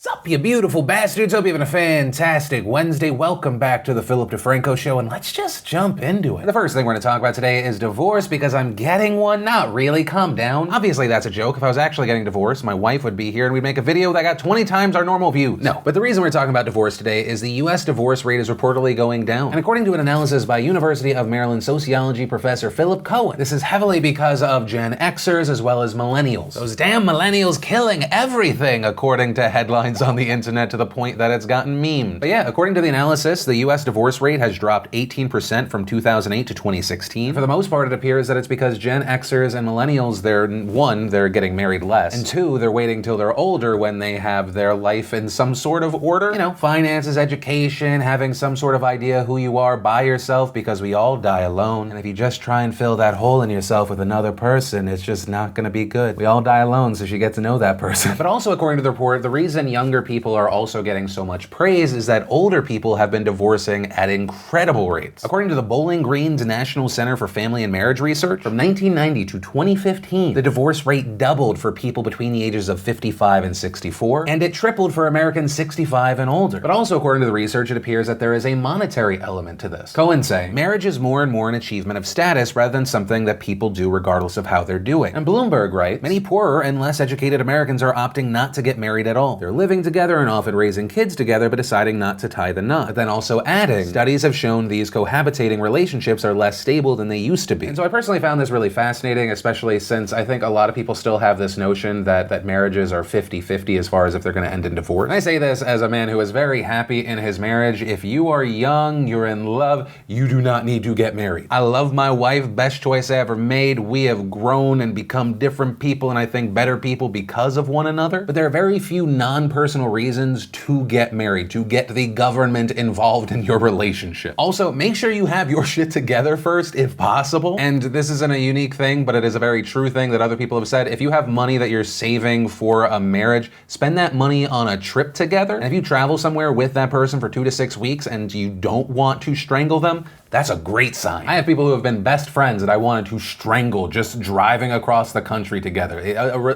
Sup, you beautiful bastards? Hope you're having a fantastic Wednesday. Welcome back to the DeFranco Show, and let's just jump into it. The first thing we're going to talk about today is divorce, because I'm getting one. Not really, calm down. Obviously, that's a joke. If I was actually getting divorced, my wife would be here and we'd make a video that got 20 times our normal views. No, but the reason we're talking about divorce today is the US divorce rate is reportedly going down. And according to an analysis by University of Maryland sociology professor Philip Cohen, this is heavily because of Gen Xers as well as millennials. Those damn millennials killing everything, according to headlines on the internet, to the point that it's gotten memed. But yeah, according to the analysis, the US divorce rate has dropped 18% from 2008 to 2016. For the most part, it appears that it's because Gen Xers and millennials, they're getting married less, and two, they're waiting till they're older when they have their life in some sort of order. You know, finances, education, having some sort of idea who you are by yourself, because we all die alone. And if you just try and fill that hole in yourself with another person, it's just not gonna be good. We all die alone, so you get to know that person. But also, according to the report, the reason younger people are also getting so much praise is that older people have been divorcing at incredible rates. According to the Bowling Green's National Center for Family and Marriage Research, from 1990 to 2015, the divorce rate doubled for people between the ages of 55 and 64, and it tripled for Americans 65 and older. But also, according to the research, it appears that there is a monetary element to this. Cohen saying, marriage is more and more an achievement of status rather than something that people do regardless of how they're doing. And Bloomberg writes, many poorer and less educated Americans are opting not to get married at all. They're living together and often raising kids together, but deciding not to tie the knot. But then also adding, studies have shown these cohabitating relationships are less stable than they used to be. And so I personally found this really fascinating, especially since I think a lot of people still have this notion that marriages are 50-50 as far as if they're gonna end in divorce. And I say this as a man who is very happy in his marriage. If you are young, you're in love, you do not need to get married. I love my wife, best choice I ever made. We have grown and become different people, and I think better people because of one another. But there are very few non-personal reasons to get married, to get the government involved in your relationship. Also, make sure you have your shit together first, if possible. And this isn't a unique thing, but it is a very true thing that other people have said. If you have money that you're saving for a marriage, spend that money on a trip together. And if you travel somewhere with that person for 2 to 6 weeks and you don't want to strangle them, that's a great sign. I have people who have been best friends that I wanted to strangle just driving across the country together.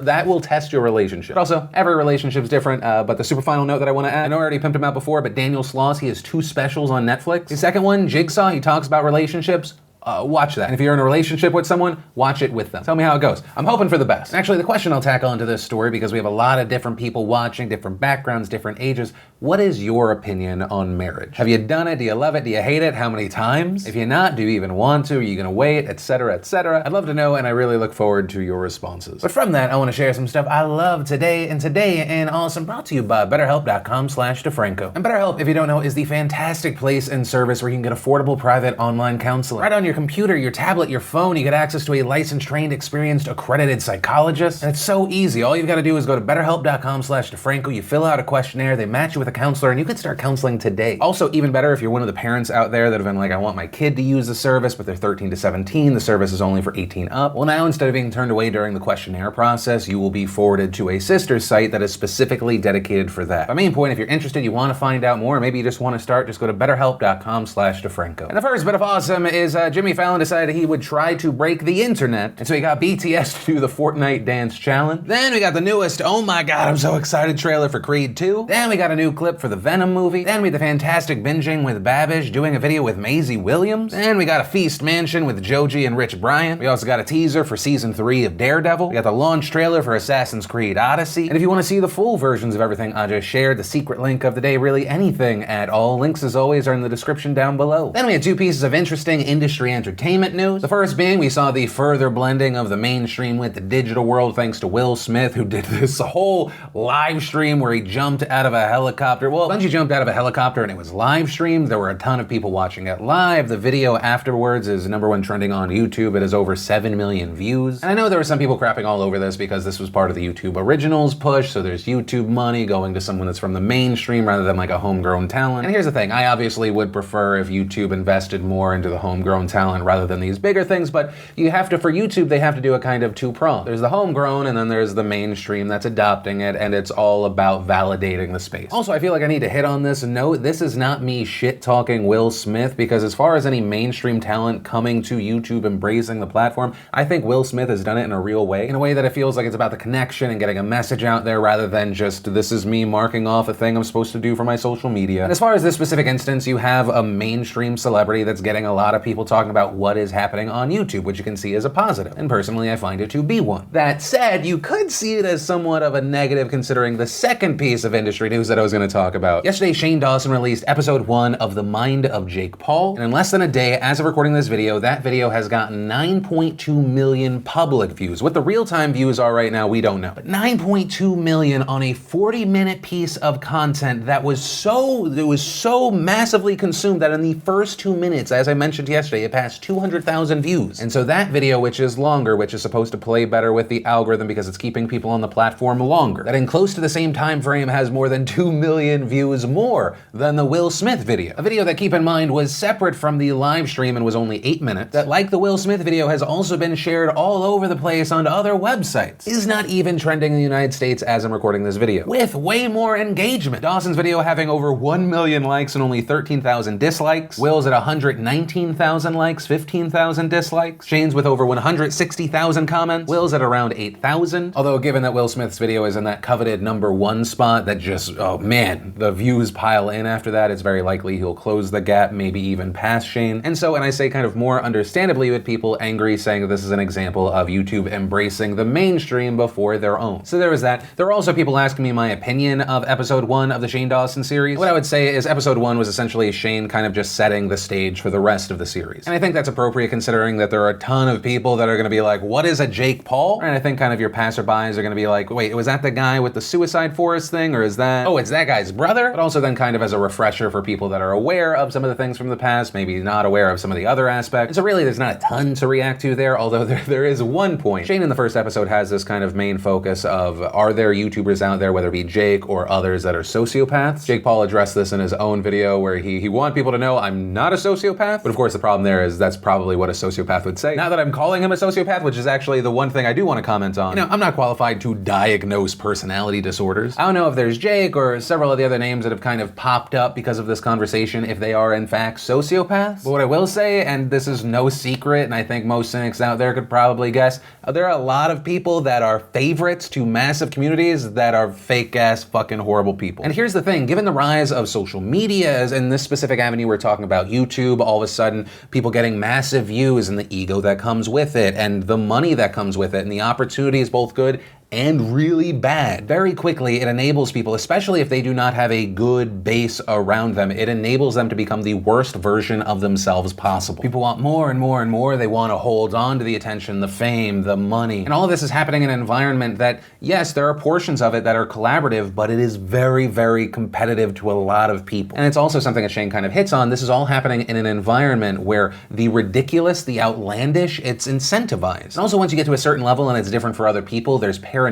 That will test your relationship. But also, every relationship's different, but the super final note that I want to add, I know I already pimped him out before, but Daniel Sloss, he has 2 specials on Netflix. The second one, Jigsaw, he talks about relationships. Watch that. And if you're in a relationship with someone, watch it with them. Tell me how it goes. I'm hoping for the best. Actually, the question I'll tack on to this story, because we have a lot of different people watching, different backgrounds, different ages. What is your opinion on marriage? Have you done it? Do you love it? Do you hate it? How many times? If you're not, do you even want to? Are you gonna wait? Etc., etc. I'd love to know, and I really look forward to your responses. But from that, I want to share some stuff I love today and awesome, brought to you by BetterHelp.com/DeFranco. And BetterHelp, if you don't know, is the fantastic place and service where you can get affordable private online counseling right on your computer, your tablet, your phone. You get access to a licensed, trained, experienced, accredited psychologist. And it's so easy. All you've got to do is go to BetterHelp.com/DeFranco. You fill out a questionnaire, they match you with a counselor, and you can start counseling today. Also, even better, if you're one of the parents out there that have been like, I want my kid to use the service, but they're 13 to 17, the service is only for 18 up. Well, now instead of being turned away during the questionnaire process, you will be forwarded to a sister site that is specifically dedicated for that. My main point, if you're interested, you want to find out more, maybe you just want to start, just go to BetterHelp.com/DeFranco. And the first bit of awesome is Jimmy Fallon decided he would try to break the internet, and so he got BTS to do the Fortnite dance challenge. Then we got the newest, oh my god, I'm so excited, trailer for Creed 2. Then we got a new clip for the Venom movie. Then we had the fantastic binging with Babish doing a video with Maisie Williams. Then we got a Feast Mansion with Joji and Rich Brian. We also got a teaser for season 3 of Daredevil. We got the launch trailer for Assassin's Creed Odyssey. And if you want to see the full versions of everything I just shared, the secret link of the day, really anything at all, links as always are in the description down below. Then we had 2 pieces of interesting industry entertainment news. The first being, we saw the further blending of the mainstream with the digital world thanks to Will Smith, who did this whole live stream where he jumped out of a helicopter. Well, Bungee jumped out of a helicopter and it was live streamed. There were a ton of people watching it live. The video afterwards is #1 trending on YouTube. It has over 7 million views. And I know there were some people crapping all over this because this was part of the YouTube Originals push, so there's YouTube money going to someone that's from the mainstream rather than like a homegrown talent. And here's the thing, I obviously would prefer if YouTube invested more into the homegrown talent rather than these bigger things, but you have to, for YouTube, they have to do a kind of 2-prong. There's the homegrown and then there's the mainstream that's adopting it, and it's all about validating the space. Also, I feel like I need to hit on this. Note, this is not me shit-talking Will Smith, because as far as any mainstream talent coming to YouTube, embracing the platform, I think Will Smith has done it in a real way, in a way that it feels like it's about the connection and getting a message out there rather than just, this is me marking off a thing I'm supposed to do for my social media. And as far as this specific instance, you have a mainstream celebrity that's getting a lot of people talking about what is happening on YouTube, which you can see as a positive. And personally, I find it to be one. That said, you could see it as somewhat of a negative considering the second piece of industry news that I was going to talk about. Yesterday, Shane Dawson released episode 1 of The Mind of Jake Paul, and in less than a day, as of recording this video, that video has gotten 9.2 million public views. What the real-time views are right now, we don't know. But 9.2 million on a 40-minute piece of content that was so massively consumed that in the first 2 minutes, as I mentioned yesterday, it passed 200,000 views. And so that video, which is longer, which is supposed to play better with the algorithm because it's keeping people on the platform longer, that in close to the same time frame has more than 2 million views more than the Will Smith video. A video that, keep in mind, was separate from the live stream and was only 8 minutes, that, like the Will Smith video, has also been shared all over the place on other websites, is not even trending in the United States as I'm recording this video, with way more engagement. Dawson's video having over 1 million likes and only 13,000 dislikes. Will's at 119,000 likes, 15,000 dislikes. Shane's with over 160,000 comments. Will's at around 8,000. Although given that Will Smith's video is in that coveted #1 spot that just, oh man, the views pile in after that, it's very likely he'll close the gap, maybe even pass Shane. And so, and I say kind of more understandably with people angry saying that this is an example of YouTube embracing the mainstream before their own. So there was that. There were also people asking me my opinion of episode 1 of the Shane Dawson series. What I would say is episode 1 was essentially Shane kind of just setting the stage for the rest of the series. And I think that's appropriate considering that there are a ton of people that are gonna be like, what is a Jake Paul? And I think kind of your passerbys are gonna be like, wait, was that the guy with the suicide forest thing? Or is that, oh, it's that guy's brother? But also then kind of as a refresher for people that are aware of some of the things from the past, maybe not aware of some of the other aspects. And so really there's not a ton to react to there, although there is one point. Shane in the first episode has this kind of main focus of, are there YouTubers out there, whether it be Jake or others, that are sociopaths? Jake Paul addressed this in his own video where he wanted people to know I'm not a sociopath, but of course the problem there is that's probably what a sociopath would say. Not that I'm calling him a sociopath, which is actually the one thing I do want to comment on. You know, I'm not qualified to diagnose personality disorders. I don't know if there's Jake or several of the other names that have kind of popped up because of this conversation, if they are in fact sociopaths. But what I will say, and this is no secret, and I think most cynics out there could probably guess, there are a lot of people that are favorites to massive communities that are fake ass fucking horrible people. And here's the thing, given the rise of social media, as in this specific avenue we're talking about, YouTube, all of a sudden people getting massive views and the ego that comes with it and the money that comes with it and the opportunity is both good and really bad. Very quickly, it enables people, especially if they do not have a good base around them, it enables them to become the worst version of themselves possible. People want more and more and more. They want to hold on to the attention, the fame, the money. And all of this is happening in an environment that, yes, there are portions of it that are collaborative, but it is very, very competitive to a lot of people. And it's also something that Shane kind of hits on. This is all happening in an environment where the ridiculous, the outlandish, it's incentivized. And also once you get to a certain level and it's different for other people, there's paranoia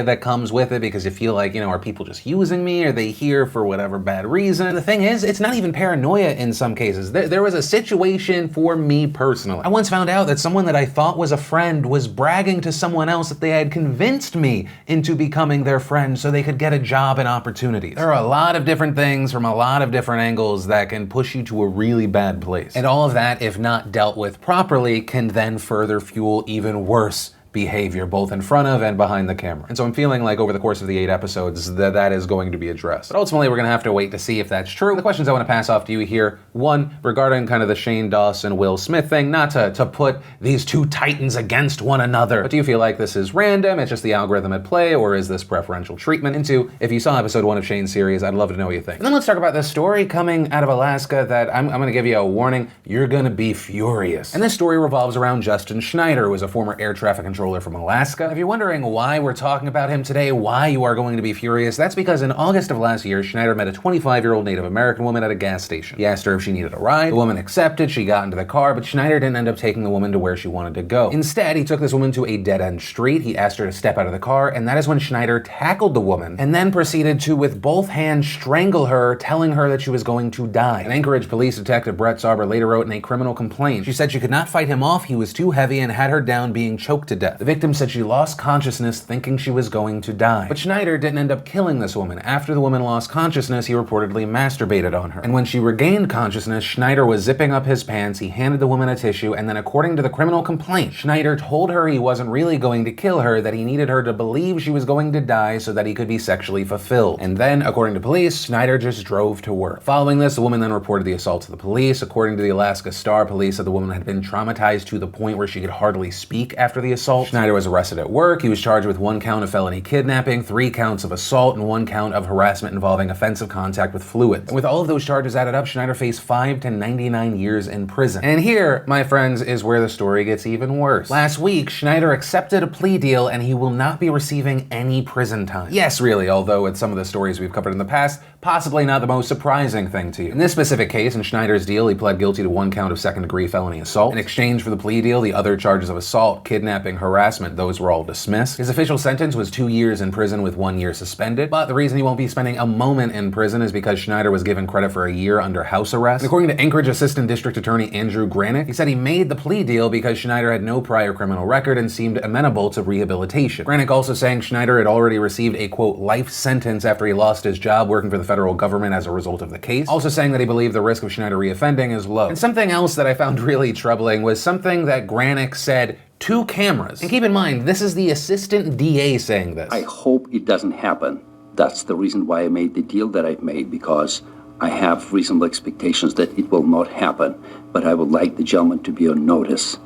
that comes with it because you feel like, you know, are people just using me? Are they here for whatever bad reason? And the thing is, it's not even paranoia in some cases. There was a situation for me personally. I once found out that someone that I thought was a friend was bragging to someone else that they had convinced me into becoming their friend so they could get a job and opportunities. There are a lot of different things from a lot of different angles that can push you to a really bad place. And all of that, if not dealt with properly, can then further fuel even worse behavior, both in front of and behind the camera. And so I'm feeling like over the course of the 8 episodes that is going to be addressed. But ultimately, we're gonna have to wait to see if that's true. The questions I wanna pass off to you here, one, regarding kind of the Shane Dawson, Will Smith thing, not to put these two titans against one another, but do you feel like this is random, it's just the algorithm at play, or is this preferential treatment? And two, if you saw episode 1 of Shane's series, I'd love to know what you think. And then let's talk about this story coming out of Alaska that I'm gonna give you a warning, you're gonna be furious. And this story revolves around Justin Schneider, who is a former air traffic controller from Alaska. If you're wondering why we're talking about him today, why you are going to be furious, that's because in August of last year, Schneider met a 25-year-old Native American woman at a gas station. He asked her if she needed a ride. The woman accepted, she got into the car, but Schneider didn't end up taking the woman to where she wanted to go. Instead, he took this woman to a dead-end street. He asked her to step out of the car, and that is when Schneider tackled the woman and then proceeded to, with both hands, strangle her, telling her that she was going to die. An Anchorage police detective, Brett Sauber, later wrote in a criminal complaint. She said she could not fight him off, he was too heavy, and had her down being choked to death. death. The victim said she lost consciousness thinking she was going to die. But Schneider didn't end up killing this woman. After the woman lost consciousness, he reportedly masturbated on her. And when she regained consciousness, Schneider was zipping up his pants, he handed the woman a tissue, and then according to the criminal complaint, Schneider told her he wasn't really going to kill her, that he needed her to believe she was going to die so that he could be sexually fulfilled. And then, according to police, Schneider just drove to work. Following this, the woman then reported the assault to the police. According to the Alaska Star, police said the woman had been traumatized to the point where she could hardly speak after the assault. Schneider was arrested at work. He was charged with 1 count of felony kidnapping, 3 counts of assault, and 1 count of harassment involving offensive contact with fluids. And with all of those charges added up, Schneider faced 5 to 99 years in prison. And here, my friends, is where the story gets even worse. Last week, Schneider accepted a plea deal and he will not be receiving any prison time. Yes, really, although with some of the stories we've covered in the past, possibly not the most surprising thing to you. In this specific case, in Schneider's deal, he pled guilty to 1 count of second-degree felony assault. In exchange for the plea deal, the other charges of assault, kidnapping, harassment, those were all dismissed. His official sentence was 2 years in prison with 1 year suspended, but the reason he won't be spending a moment in prison is because Schneider was given credit for a year under house arrest. And according to Anchorage Assistant District Attorney Andrew Granick, he said he made the plea deal because Schneider had no prior criminal record and seemed amenable to rehabilitation. Granick also saying Schneider had already received a, quote, life sentence after he lost his job working for the federal government as a result of the case, also saying that he believed the risk of Schneider reoffending is low. And something else that I found really troubling was something that Granick said to cameras. And keep in mind, this is the assistant DA saying this. I hope it doesn't happen. That's the reason why I made the deal that I've made, because I have reasonable expectations that it will not happen. But I would like the gentleman to be on notice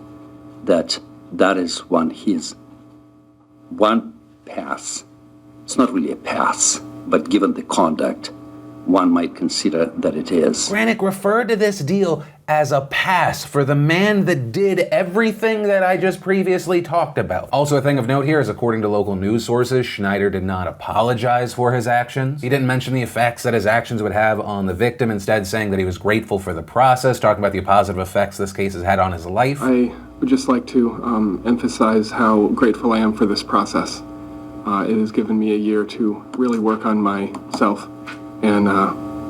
that that is one pass. It's not really a pass, but given the conduct, one might consider that it is. Granick referred to this deal as a pass for the man that did everything that I just previously talked about. Also, a thing of note here is, according to local news sources, Schneider did not apologize for his actions. He didn't mention the effects that his actions would have on the victim, instead saying that he was grateful for the process, talking about the positive effects this case has had on his life. I would just like to emphasize how grateful I am for this process. It has given me a year to really work on myself and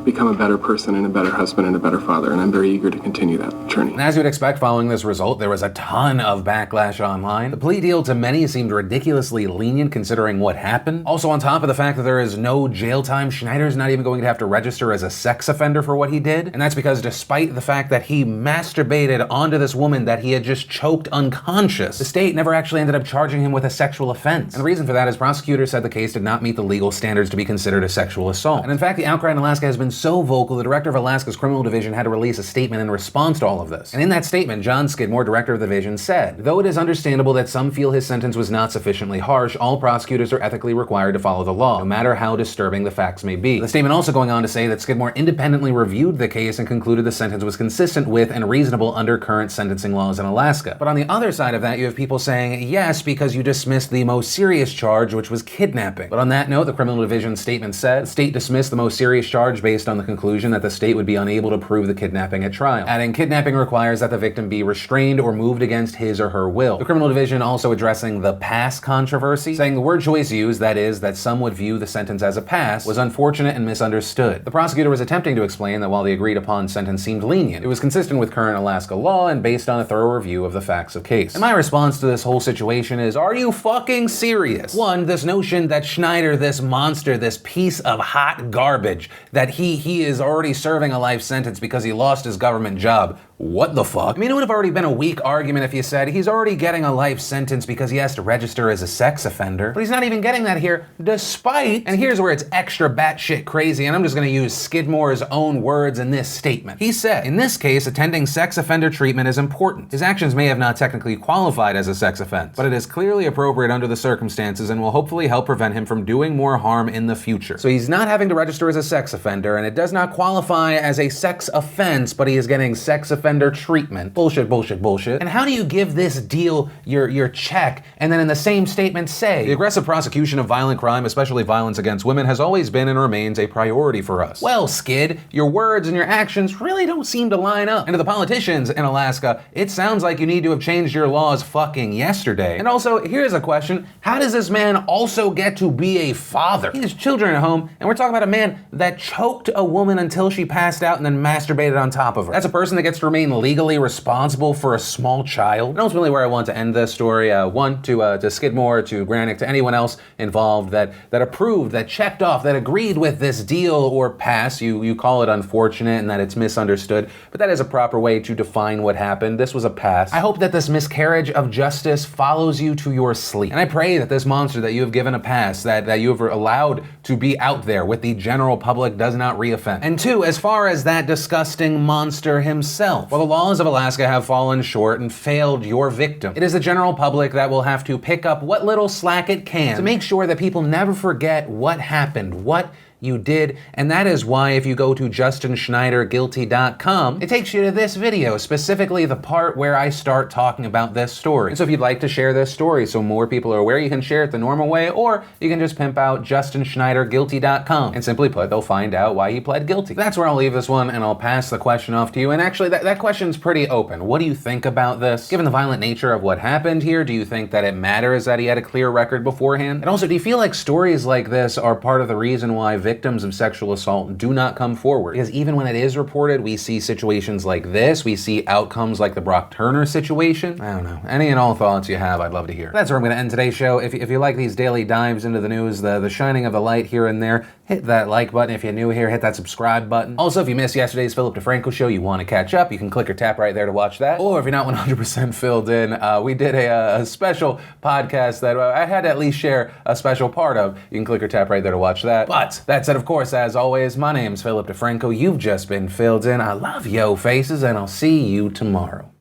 become a better person and a better husband and a better father, and I'm very eager to continue that journey. And as you would expect following this result, there was a ton of backlash online. The plea deal to many seemed ridiculously lenient considering what happened. Also, on top of the fact that there is no jail time, Schneider's not even going to have to register as a sex offender for what he did. And that's because despite the fact that he masturbated onto this woman that he had just choked unconscious, the state never actually ended up charging him with a sexual offense. And the reason for that is prosecutors said the case did not meet the legal standards to be considered a sexual assault. And in fact, the outcry in Alaska has been so vocal, the director of Alaska's criminal division had to release a statement in response to all of this. And in that statement, John Skidmore, director of the division, said, "Though it is understandable that some feel his sentence was not sufficiently harsh, all prosecutors are ethically required to follow the law, no matter how disturbing the facts may be." The statement also going on to say that Skidmore independently reviewed the case and concluded the sentence was consistent with and reasonable under current sentencing laws in Alaska. But on the other side of that, you have people saying, yes, because you dismissed the most serious charge, which was kidnapping. But on that note, the criminal division statement said, the state dismissed the most serious charge based on the conclusion that the state would be unable to prove the kidnapping at trial. Adding, kidnapping requires that the victim be restrained or moved against his or her will. The criminal division also addressing the pass controversy, saying the word choice used, that is, that some would view the sentence as a pass, was unfortunate and misunderstood. The prosecutor was attempting to explain that while the agreed upon sentence seemed lenient, it was consistent with current Alaska law and based on a thorough review of the facts of case. And my response to this whole situation is, are you fucking serious? One, this notion that Schneider, this monster, this piece of hot garbage, that he is already serving a life sentence because he lost his government job. What the fuck? I mean, it would have already been a weak argument if you said he's already getting a life sentence because he has to register as a sex offender. But he's not even getting that here, despite, and here's where it's extra batshit crazy, and I'm just gonna use Skidmore's own words in this statement. He said, in this case, attending sex offender treatment is important. His actions may have not technically qualified as a sex offense, but it is clearly appropriate under the circumstances and will hopefully help prevent him from doing more harm in the future. So he's not having to register as a sex offender, and it does not qualify as a sex offense, but he is getting sex offender treatment. Bullshit, bullshit, bullshit. And how do you give this deal your check and then in the same statement say, the aggressive prosecution of violent crime, especially violence against women, has always been and remains a priority for us? Well, Skid, your words and your actions really don't seem to line up. And to the politicians in Alaska, it sounds like you need to have changed your laws fucking yesterday. And also, here's a question. How does this man also get to be a father? He has children at home, and we're talking about a man that choked choked a woman until she passed out and then masturbated on top of her. That's a person that gets to remain legally responsible for a small child. And ultimately where I want to end this story, one, to Skidmore, to Granick, to anyone else involved that approved, that checked off, that agreed with this deal or pass. You call it unfortunate and that it's misunderstood, but that is a proper way to define what happened. This was a pass. I hope that this miscarriage of justice follows you to your sleep. And I pray that this monster that you have given a pass, that you have allowed to be out there with the general public, does not reoffend. And two, as far as that disgusting monster himself, well, the laws of Alaska have fallen short and failed your victim. It is the general public that will have to pick up what little slack it can to make sure that people never forget what happened, what you did, and that is why if you go to JustinSchneiderGuilty.com, it takes you to this video, specifically the part where I start talking about this story. And so if you'd like to share this story so more people are aware, you can share it the normal way, or you can just pimp out JustinSchneiderGuilty.com, and simply put, they'll find out why he pled guilty. That's where I'll leave this one, and I'll pass the question off to you. And actually, that question's pretty open. What do you think about this? Given the violent nature of what happened here, do you think that it matters that he had a clear record beforehand? And also, do you feel like stories like this are part of the reason why victims of sexual assault do not come forward? Because even when it is reported, we see situations like this, we see outcomes like the Brock Turner situation. I don't know. Any and all thoughts you have, I'd love to hear. That's where I'm going to end today's show. If you like these daily dives into the news, the shining of the light here and there, hit that like button. If you're new here, hit that subscribe button. Also, if you missed yesterday's Philip DeFranco show, you want to catch up, you can click or tap right there to watch that. Or if you're not 100% filled in, we did a special podcast that I had to at least share a special part of. You can click or tap right there to watch that. But that said, of course, as always, my name's Philip DeFranco. You've just been filled in. I love yo faces, and I'll see you tomorrow.